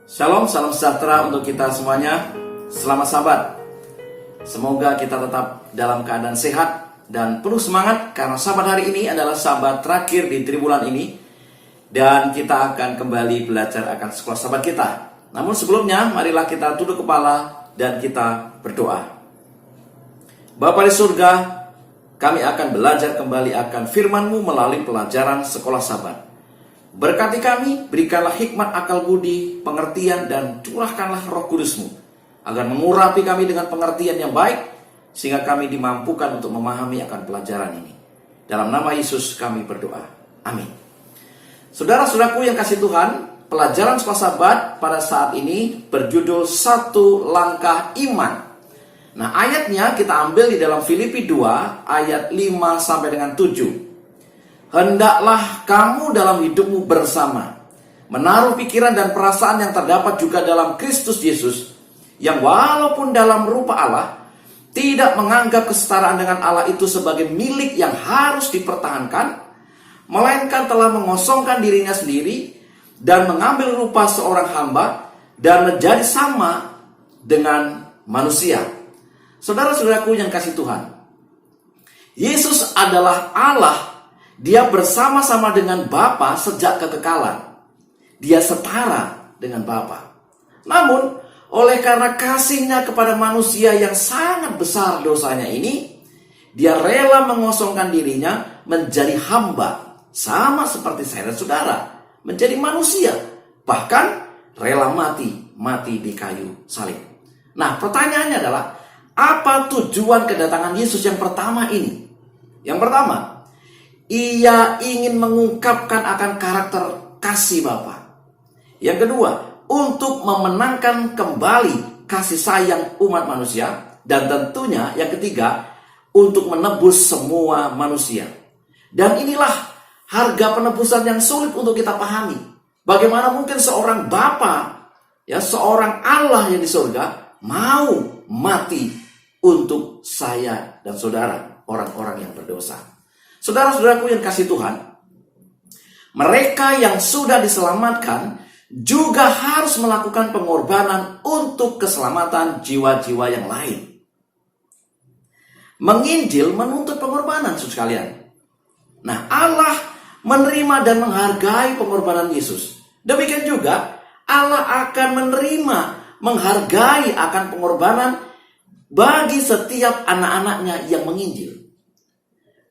Shalom, salam sejahtera untuk kita semuanya. Selamat Sabat. Semoga kita tetap dalam keadaan sehat dan penuh semangat, karena Sabat hari ini adalah Sabat terakhir di tribulan ini, dan kita akan kembali belajar akan sekolah Sabat kita. Namun sebelumnya, marilah kita tunduk kepala dan kita berdoa. Bapa di surga, kami akan belajar kembali akan firman-Mu melalui pelajaran sekolah Sabat. Berkati kami, berikanlah hikmat akal budi, pengertian, dan curahkanlah roh kudus-Mu, agar mengurapi kami dengan pengertian yang baik, sehingga kami dimampukan untuk memahami akan pelajaran ini. Dalam nama Yesus kami berdoa. Amin. Saudara-saudaraku yang kasih Tuhan, pelajaran sekolah Sabat pada saat ini berjudul Satu Langkah Iman. Nah, ayatnya kita ambil di dalam Filipi 2 ayat 5 sampai dengan 7. Hendaklah kamu dalam hidupmu bersama menaruh pikiran dan perasaan yang terdapat juga dalam Kristus Yesus, yang walaupun dalam rupa Allah tidak menganggap kesetaraan dengan Allah itu sebagai milik yang harus dipertahankan, melainkan telah mengosongkan dirinya sendiri dan mengambil rupa seorang hamba dan menjadi sama dengan manusia. Saudara-saudaraku yang kasih Tuhan, Yesus adalah Allah. Dia bersama-sama dengan Bapa sejak kekekalan. Dia setara dengan Bapa. Namun, oleh karena kasihnya kepada manusia yang sangat besar dosanya ini, dia rela mengosongkan dirinya menjadi hamba, sama seperti saya dan saudara, menjadi manusia, bahkan rela mati di kayu salib. Nah, pertanyaannya adalah, apa tujuan kedatangan Yesus yang pertama ini? Yang pertama, Ia ingin mengungkapkan akan karakter kasih Bapa. Yang kedua, untuk memenangkan kembali kasih sayang umat manusia. Dan tentunya yang ketiga, untuk menebus semua manusia. Dan inilah harga penebusan yang sulit untuk kita pahami. Bagaimana mungkin seorang Bapa, seorang Allah yang di surga, mau mati untuk saya dan saudara, orang-orang yang berdosa. Saudara-saudaraku yang kasih Tuhan, mereka yang sudah diselamatkan juga harus melakukan pengorbanan untuk keselamatan jiwa-jiwa yang lain. Menginjil menuntut pengorbanan, saudara sekalian. Nah, Allah menerima dan menghargai pengorbanan Yesus. Demikian juga Allah akan menerima, menghargai akan pengorbanan bagi setiap anak-anaknya yang menginjil.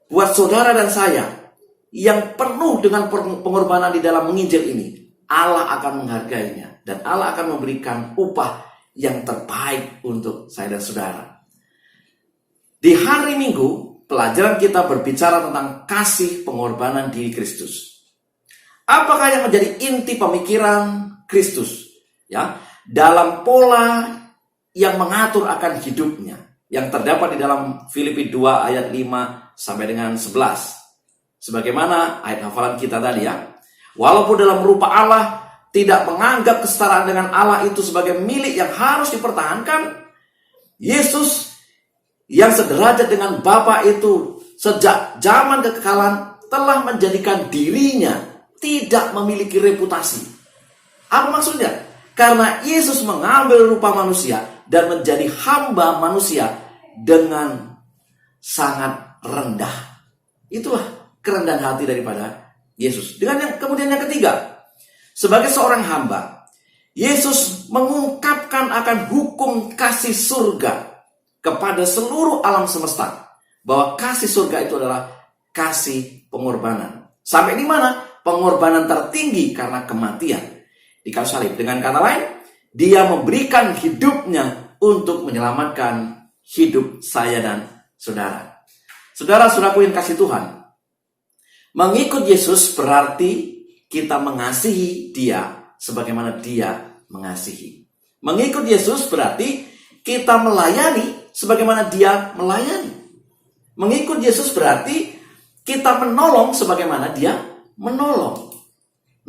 Buat saudara dan saya yang penuh dengan pengorbanan di dalam menginjil ini, Allah akan menghargainya dan Allah akan memberikan upah yang terbaik untuk saya dan saudara. Di hari Minggu, pelajaran kita berbicara tentang kasih pengorbanan diri Kristus. Apakah yang menjadi inti pemikiran Kristus? Dalam pola yang mengatur akan hidupnya, yang terdapat di dalam Filipi 2 ayat 5 sampai dengan 11. Sebagaimana ayat hafalan kita tadi walaupun dalam rupa Allah tidak menganggap kesetaraan dengan Allah itu sebagai milik yang harus dipertahankan, Yesus yang sederajat dengan Bapa itu sejak zaman kekekalan telah menjadikan dirinya tidak memiliki reputasi. Apa maksudnya? Karena Yesus mengambil rupa manusia dan menjadi hamba manusia dengan sangat rendah. Itulah kerendahan hati daripada Yesus. Kemudian yang ketiga, sebagai seorang hamba, Yesus mengungkapkan akan hukum kasih surga kepada seluruh alam semesta, bahwa kasih surga itu adalah kasih pengorbanan. Sampai di mana? Pengorbanan tertinggi karena kematian di kayu salib. Dengan kata lain, dia memberikan hidupnya untuk menyelamatkan hidup saya dan saudara. Saudara-saudaraku yang kasih Tuhan, mengikut Yesus berarti kita mengasihi Dia sebagaimana Dia mengasihi. Mengikut Yesus berarti kita melayani sebagaimana Dia melayani. Mengikut Yesus berarti kita menolong sebagaimana Dia menolong.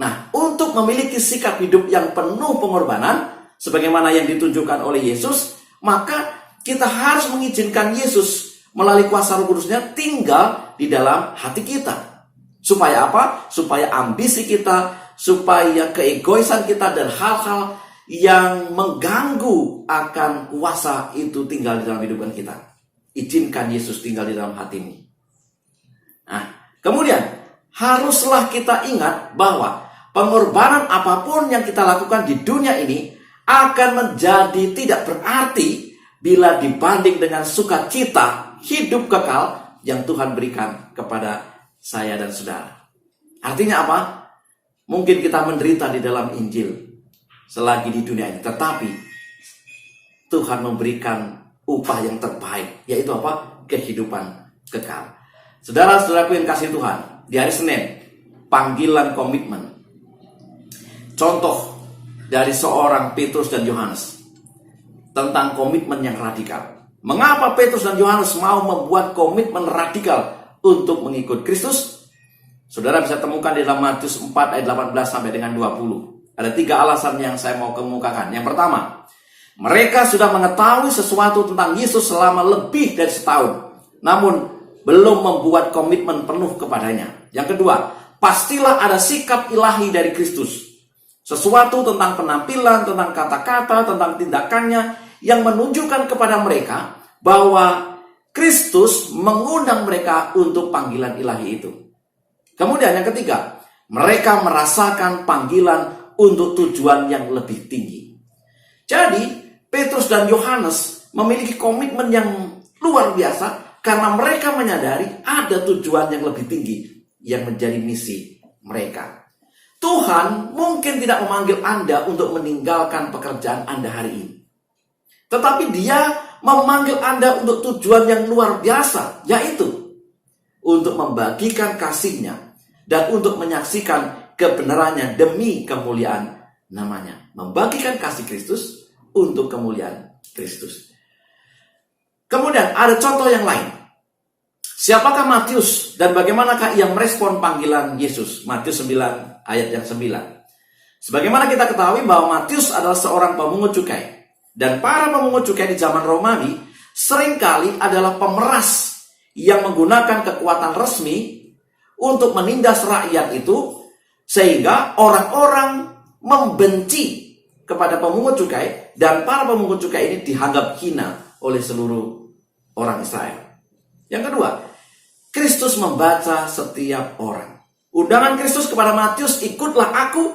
Nah, untuk memiliki sikap hidup yang penuh pengorbanan sebagaimana yang ditunjukkan oleh Yesus, maka kita harus mengizinkan Yesus melalui kuasa Roh Kudusnya tinggal di dalam hati kita. Supaya apa? Supaya ambisi kita, supaya keegoisan kita dan hal-hal yang mengganggu akan kuasa itu tinggal di dalam kehidupan kita. Izinkan Yesus tinggal di dalam hatimu. Nah, kemudian haruslah kita ingat bahwa pengorbanan apapun yang kita lakukan di dunia ini akan menjadi tidak berarti bila dibanding dengan sukacita hidup kekal yang Tuhan berikan kepada saya dan saudara. Artinya apa? Mungkin kita menderita di dalam Injil selagi di dunia ini, tetapi Tuhan memberikan upah yang terbaik, yaitu apa? Kehidupan kekal. Saudara-saudaraku yang kasih Tuhan, di hari Senin, panggilan komitmen. Contoh dari seorang Petrus dan Yohanes tentang komitmen yang radikal. Mengapa Petrus dan Yohanes mau membuat komitmen radikal untuk mengikut Kristus? Saudara bisa temukan di dalam Matius 4 ayat 18 sampai dengan 20. Ada 3 alasan yang saya mau kemukakan. Yang pertama, mereka sudah mengetahui sesuatu tentang Yesus selama lebih dari setahun, namun belum membuat komitmen penuh kepadanya. Yang kedua, pastilah ada sikap ilahi dari Kristus. Sesuatu tentang penampilan, tentang kata-kata, tentang tindakannya yang menunjukkan kepada mereka bahwa Kristus mengundang mereka untuk panggilan ilahi itu. Kemudian yang ketiga, mereka merasakan panggilan untuk tujuan yang lebih tinggi. Jadi, Petrus dan Yohanes memiliki komitmen yang luar biasa karena mereka menyadari ada tujuan yang lebih tinggi yang menjadi misi mereka. Tuhan mungkin tidak memanggil Anda untuk meninggalkan pekerjaan Anda hari ini. Tetapi Dia memanggil Anda untuk tujuan yang luar biasa, yaitu untuk membagikan kasih-Nya dan untuk menyaksikan kebenarannya demi kemuliaan namanya. Membagikan kasih Kristus untuk kemuliaan Kristus. Kemudian ada contoh yang lain. Siapakah Matius dan bagaimanakah ia merespon panggilan Yesus? Matius 9 ayat yang 9. Sebagaimana kita ketahui bahwa Matius adalah seorang pemungut cukai. Dan para pemungut cukai di zaman Romawi seringkali adalah pemeras yang menggunakan kekuatan resmi untuk menindas rakyat itu, sehingga orang-orang membenci kepada pemungut cukai, dan para pemungut cukai ini dianggap hina oleh seluruh orang Israel. Yang kedua, Kristus membaca setiap orang. Undangan Kristus kepada Matius, ikutlah aku,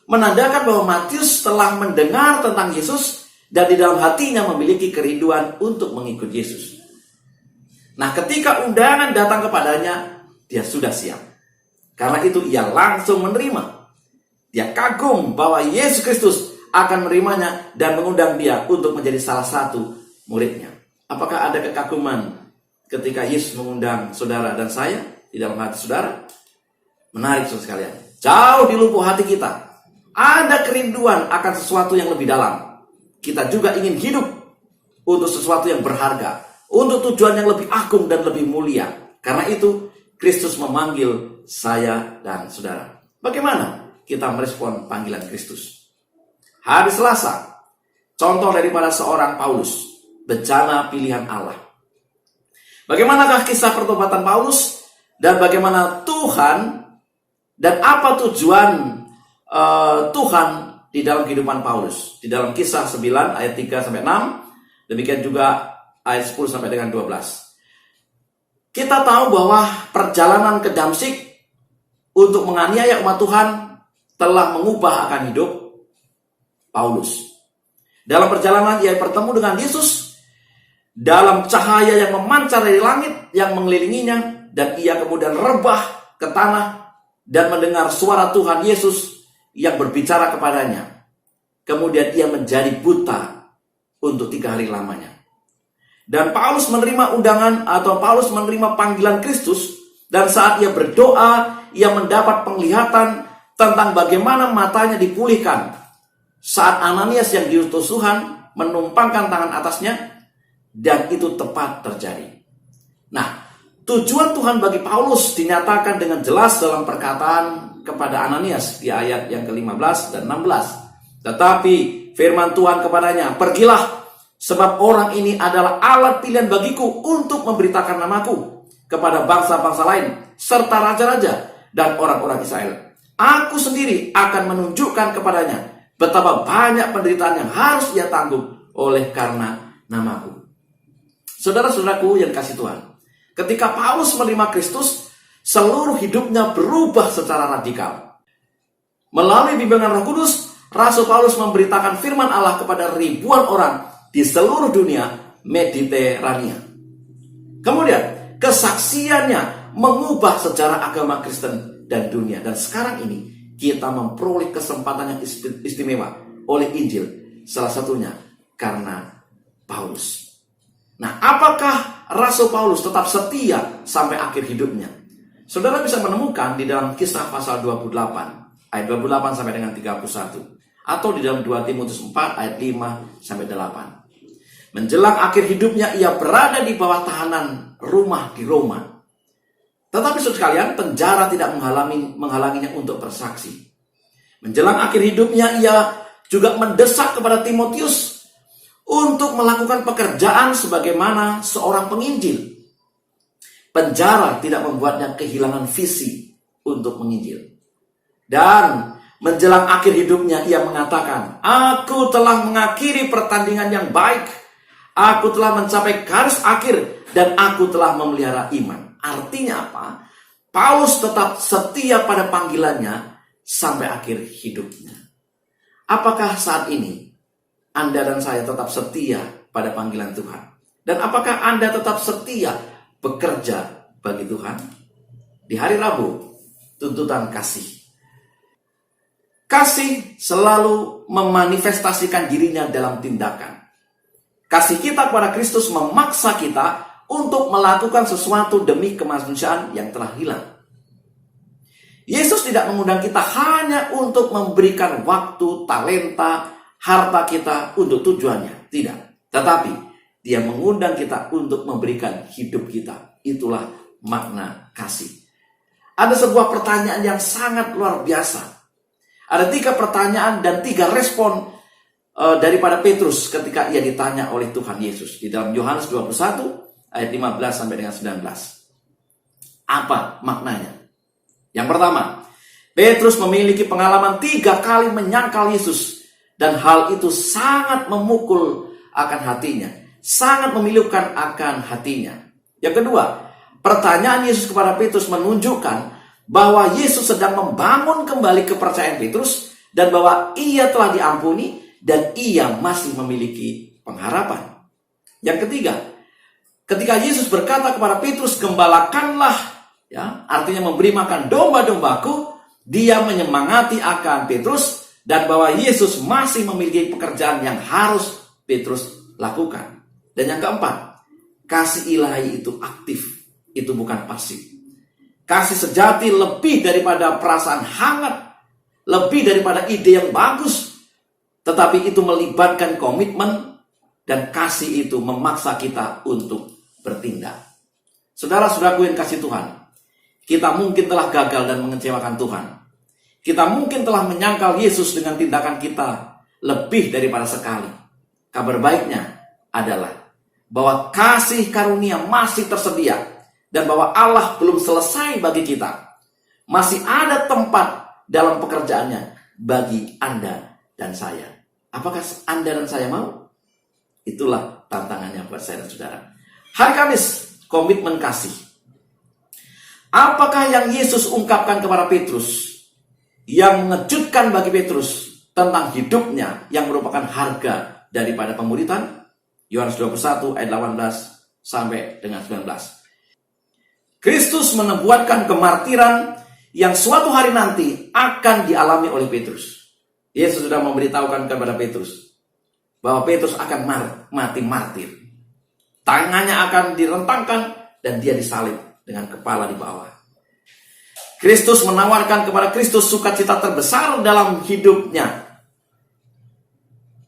menandakan bahwa Matius telah mendengar tentang Yesus dan di dalam hatinya memiliki kerinduan untuk mengikut Yesus. Nah, ketika undangan datang kepadanya, dia sudah siap. Karena itu ia langsung menerima. Dia kagum bahwa Yesus Kristus akan menerimanya dan mengundang dia untuk menjadi salah satu muridnya. Apakah ada kekaguman ketika Yesus mengundang saudara dan saya di dalam hati saudara? Menarik saudara sekalian. Jauh di lubuk hati kita ada kerinduan akan sesuatu yang lebih dalam. Kita juga ingin hidup untuk sesuatu yang berharga, untuk tujuan yang lebih agung dan lebih mulia. Karena itu Kristus memanggil saya dan saudara. Bagaimana kita merespon panggilan Kristus? Hari Selasa, contoh daripada seorang Paulus, bencana pilihan Allah. Bagaimanakah kisah pertobatan Paulus dan bagaimana Tuhan dan apa tujuan Tuhan di dalam kehidupan Paulus? Di dalam Kisah 9 ayat 3 sampai 6, demikian juga ayat 10 sampai dengan 12. Kita tahu bahwa perjalanan ke Damsyik untuk menganiaya umat Tuhan telah mengubah akan hidup Paulus. Dalam perjalanan ia bertemu dengan Yesus dalam cahaya yang memancar dari langit yang mengelilinginya, dan ia kemudian rebah ke tanah dan mendengar suara Tuhan Yesus yang berbicara kepadanya. Kemudian ia menjadi buta untuk 3 hari lamanya. Dan Paulus menerima undangan atau Paulus menerima panggilan Kristus, dan saat ia berdoa, ia mendapat penglihatan tentang bagaimana matanya dipulihkan saat Ananias yang diutus Tuhan menumpangkan tangan atasnya, dan itu tepat terjadi. Nah, tujuan Tuhan bagi Paulus dinyatakan dengan jelas dalam perkataan kepada Ananias di ayat yang ke-15 dan 16. Tetapi firman Tuhan kepadanya, pergilah, sebab orang ini adalah alat pilihan bagiku untuk memberitakan namaku kepada bangsa-bangsa lain, serta raja-raja dan orang-orang Israel. Aku sendiri akan menunjukkan kepadanya Betapa banyak penderitaan yang harus ia tanggung oleh karena namaku. Saudara-saudaraku yang kasih Tuhan, ketika Paulus menerima Kristus, seluruh hidupnya berubah secara radikal. Melalui bimbingan Roh Kudus, Rasul Paulus memberitakan firman Allah kepada ribuan orang di seluruh dunia Mediterania. Kemudian, kesaksiannya mengubah sejarah agama Kristen dan dunia. Dan sekarang ini, kita memperoleh kesempatan yang istimewa oleh Injil. Salah satunya karena Paulus. Nah, apakah Rasul Paulus tetap setia sampai akhir hidupnya? Saudara bisa menemukan di dalam Kisah pasal 28, ayat 28 sampai dengan 31. Atau di dalam 2 Timotius 4, ayat 5 sampai 8. Menjelang akhir hidupnya, ia berada di bawah tahanan rumah di Roma. Tetapi saudara sekalian, penjara tidak menghalanginya untuk bersaksi. Menjelang akhir hidupnya, ia juga mendesak kepada Timotius untuk melakukan pekerjaan sebagaimana seorang penginjil. Penjara tidak membuatnya kehilangan visi untuk menginjil. Dan menjelang akhir hidupnya, ia mengatakan, "Aku telah mengakhiri pertandingan yang baik. Aku telah mencapai garis akhir dan aku telah memelihara iman." Artinya apa? Paulus tetap setia pada panggilannya sampai akhir hidupnya. Apakah saat ini Anda dan saya tetap setia pada panggilan Tuhan? Dan apakah Anda tetap setia bekerja bagi Tuhan? Di hari Rabu, tuntutan kasih. Kasih selalu memanifestasikan dirinya dalam tindakan. Kasih kita kepada Kristus memaksa kita untuk melakukan sesuatu demi kemanusiaan yang telah hilang. Yesus tidak mengundang kita hanya untuk memberikan waktu, talenta, harta kita untuk tujuannya. Tidak. Tetapi Dia mengundang kita untuk memberikan hidup kita. Itulah makna kasih. Ada sebuah pertanyaan yang sangat luar biasa. Ada 3 pertanyaan dan 3 respon daripada Petrus ketika ia ditanya oleh Tuhan Yesus. Di dalam Yohanes 21 ayat 15 sampai dengan 19. Apa maknanya? Yang pertama, Petrus memiliki pengalaman 3 kali menyangkal Yesus. Dan hal itu sangat memukul akan hatinya. Sangat memilukan akan hatinya. Yang kedua, pertanyaan Yesus kepada Petrus menunjukkan bahwa Yesus sedang membangun kembali kepercayaan Petrus. Dan bahwa ia telah diampuni dan ia masih memiliki pengharapan. Yang ketiga, ketika Yesus berkata kepada Petrus, "Gembalakanlah," ya, artinya memberi makan domba-dombaku, dia menyemangati akan Petrus dan bahwa Yesus masih memiliki pekerjaan yang harus Petrus lakukan. Dan yang keempat, kasih ilahi itu aktif, itu bukan pasif. Kasih sejati lebih daripada perasaan hangat, lebih daripada ide yang bagus, tetapi itu melibatkan komitmen dan kasih itu memaksa kita untuk bertindak. Saudara-saudaraku yang kasih Tuhan, kita mungkin telah gagal dan mengecewakan Tuhan. Kita mungkin telah menyangkal Yesus dengan tindakan kita lebih daripada sekali. Kabar baiknya adalah bahwa kasih karunia masih tersedia dan bahwa Allah belum selesai bagi kita. Masih ada tempat dalam pekerjaannya bagi Anda dan saya. Apakah Anda dan saya mau? Itulah tantangannya buat saya dan saudara. Hari Kamis, komitmen kasih. Apakah yang Yesus ungkapkan kepada Petrus yang mengejutkan bagi Petrus tentang hidupnya yang merupakan harga daripada pemuritan? Yohanes 21 ayat 18 sampai dengan 19. Kristus menubuatkan kemartiran yang suatu hari nanti akan dialami oleh Petrus. Yesus sudah memberitahukan kepada Petrus bahwa Petrus akan mati martir. Tangannya akan direntangkan dan dia disalib dengan kepala di bawah. Kristus menawarkan kepada Kristus sukacita terbesar dalam hidupnya.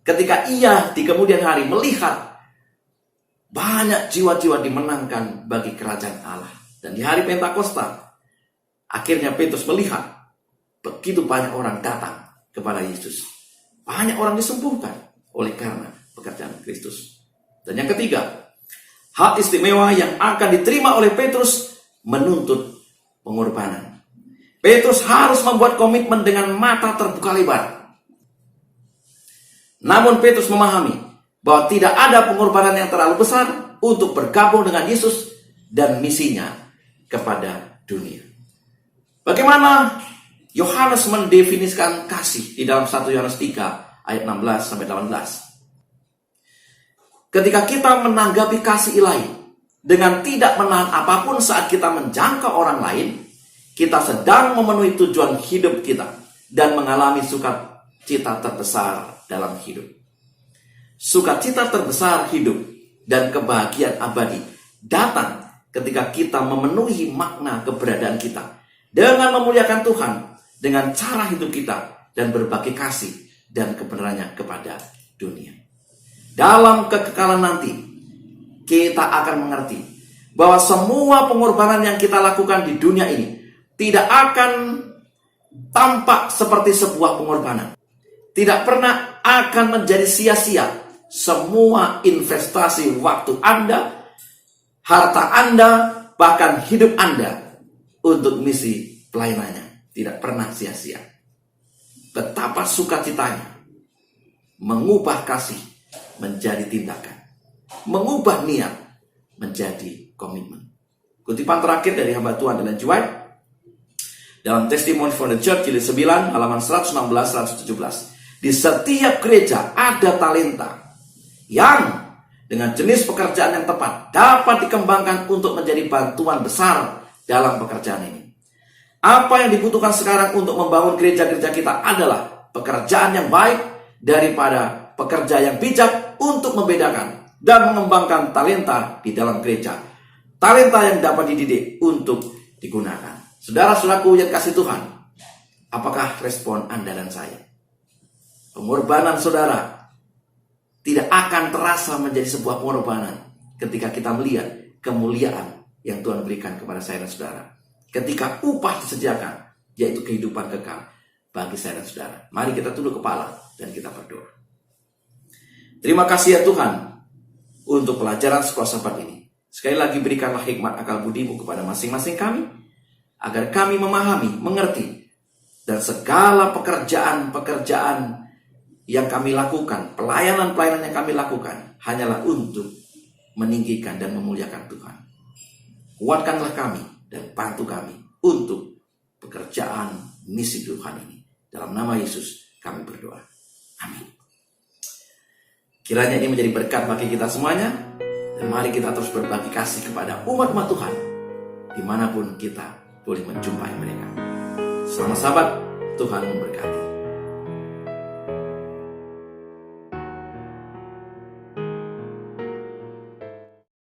Ketika ia di kemudian hari melihat banyak jiwa-jiwa dimenangkan bagi kerajaan Allah. Dan di hari Pentakosta, akhirnya Petrus melihat begitu banyak orang datang kepada Yesus. Banyak orang disembuhkan oleh karena pekerjaan Kristus. Dan yang ketiga, hak istimewa yang akan diterima oleh Petrus menuntut pengorbanan. Petrus harus membuat komitmen dengan mata terbuka lebar. Namun Petrus memahami bahwa tidak ada pengorbanan yang terlalu besar untuk bergabung dengan Yesus dan misinya kepada dunia. Bagaimana Yohanes mendefinisikan kasih di dalam 1 Yohanes 3 ayat 16 sampai 18. Ketika kita menanggapi kasih ilahi dengan tidak menahan apapun saat kita menjangkau orang lain, kita sedang memenuhi tujuan hidup kita dan mengalami sukacita terbesar dalam hidup. Sukacita terbesar hidup dan kebahagiaan abadi datang ketika kita memenuhi makna keberadaan kita dengan memuliakan Tuhan dengan cara hidup kita dan berbagi kasih dan kebenarannya kepada dunia. Dalam kekekalan nanti, kita akan mengerti bahwa semua pengorbanan yang kita lakukan di dunia ini tidak akan tampak seperti sebuah pengorbanan. Tidak pernah akan menjadi sia-sia semua investasi waktu Anda, harta Anda, bahkan hidup Anda untuk misi pelayanannya. Tidak pernah sia-sia. Betapa sukacitanya mengubah kasih menjadi tindakan, mengubah niat menjadi komitmen. Kutipan terakhir dari hamba Tuhan Ellen G. White dalam Testimony from the Church jilid 9 halaman 116-117. Di setiap gereja ada talenta yang dengan jenis pekerjaan yang tepat dapat dikembangkan untuk menjadi bantuan besar dalam pekerjaan ini. Apa yang dibutuhkan sekarang untuk membangun gereja-gereja kita adalah pekerjaan yang baik daripada pekerja yang bijak untuk membedakan dan mengembangkan talenta di dalam gereja. Talenta yang dapat dididik untuk digunakan. Saudara-saudaraku yang kasih Tuhan, apakah respon Anda dan saya? Pengorbanan saudara tidak akan terasa menjadi sebuah pengorbanan ketika kita melihat kemuliaan yang Tuhan berikan kepada saya dan saudara. Ketika upah disediakan, yaitu kehidupan kekal bagi saya dan saudara. Mari kita tunduk kepala dan kita berdoa. Terima kasih ya Tuhan untuk pelajaran sekolah sahabat ini. Sekali lagi berikanlah hikmat akal budimu kepada masing-masing kami, agar kami memahami, mengerti, dan segala pekerjaan-pekerjaan yang kami lakukan, pelayanan-pelayanan yang kami lakukan, hanyalah untuk meninggikan dan memuliakan Tuhan. Kuatkanlah kami dan bantu kami untuk pekerjaan misi Tuhan ini. Dalam nama Yesus kami berdoa. Amin. Kiranya ini menjadi berkat bagi kita semuanya. Dan mari kita terus berbagi kasih kepada umat-umat Tuhan dimanapun kita boleh menjumpai mereka. Selamat sahabat, Tuhan memberkati.